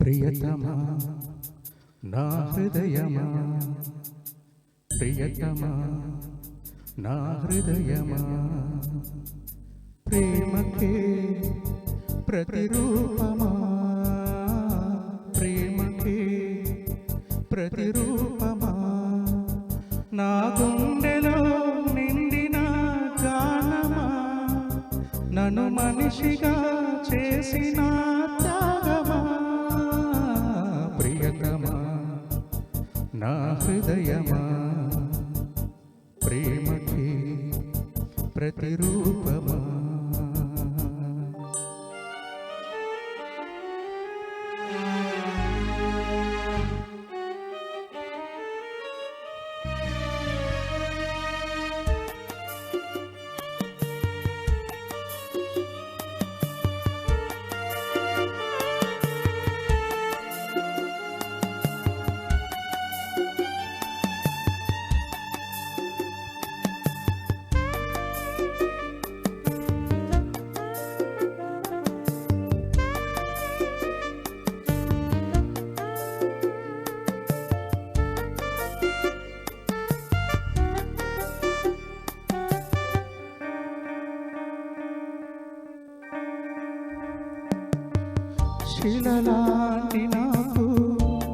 ప్రియతమా నా హృదయమా, ప్రియతమా నా హృదయమా, ప్రేమకే ప్రతిరూపమా, ప్రేమకే ప్రతిరూపమా, నా గుండెలో నిండిన గానమా, నన్ను మనిషిగా చేసిన త్యాగమా, ప్రియతమా నా హృదయమా, ప్రేమకి ప్రతిరూపమా. శిలలాంటి నాకు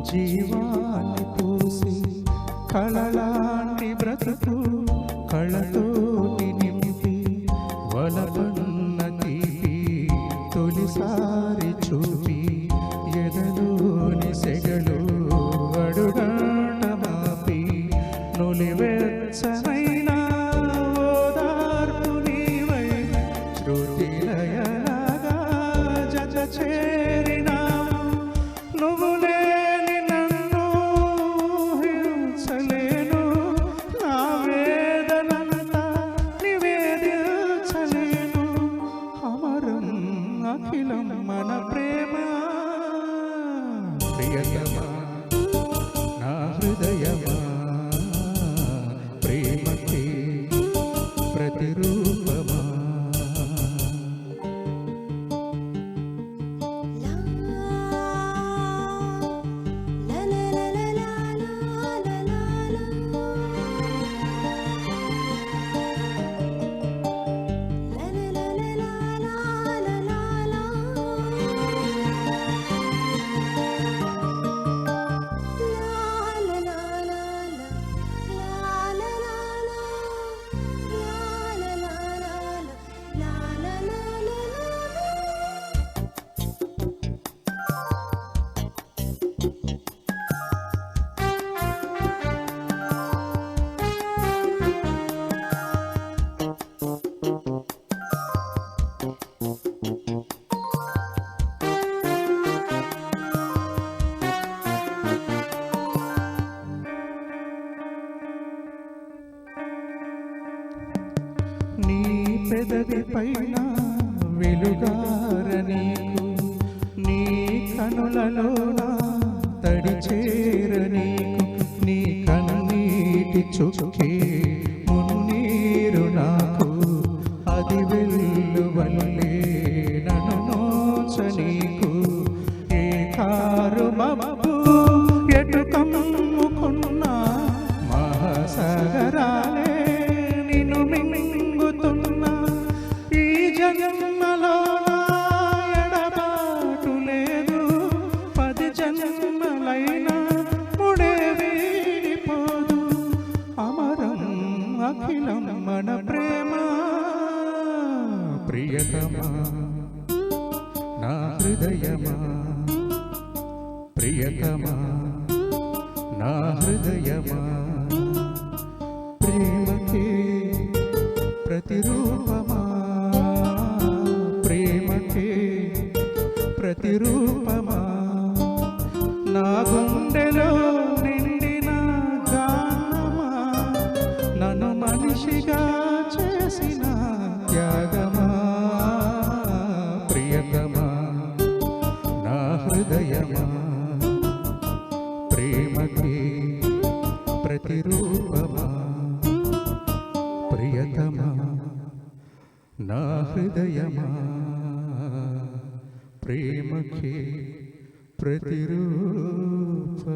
జీవాన్ని పూసి, కళలాంటి బ్రతుకు కళతోటి నింపి, వలపన్న తీపి తొలిసారి చూపి, ఎదలోని సెగలు అడుగాట మాపి, నులివెచ్చనైన ఓదార్పు నీవై, శృతిలయలాగా జత చేరినావు. నువ్వు లేని నన్ను ఊహించలేను, నా వేదనంతా నివేదించలేను. అమరం అఖిలం మన ప్రేమ, ప్రియతమా నా హృదయమా, ప్రేమకి ప్రతిరూపమా. నీ పెదవి పైన వెలుగార నీకు, నీ కనులలోన తడి చేర నీకు, నీ కన్నీటి చుక్కే మున్నీరు నాకు, అది వెల్లువల్లే నన్ను నోచ నీకు. ఏ కారు మబ్బు ఎటు కమ్ముకున్నా, మహాసాగరాలే నిన్ను మింగుతున్నా. ఈ జన్మలో ఎడబాటు లేదు, 10 జన్మలైనా ముడే వీడిపోదు. అమరం అఖిలం మన ప్రేమ, ప్రియతమా నా హృదయమా, ప్రియతమా నా హృదయమా, ప్రేమకి ప్రతిరూపమా, ప్రేమకి ప్రతిరూపమా, నా గుండెలో నిండిన గానమా, నన్ను మనిషిగా చేసిన త్యాగమా, ప్రియతమా నా హృదయమా, ప్రేమకి ప్రతిరూపమా, ప్రియతమా నా హృదయమా, ప్రేమకి ప్రతిరూపమా.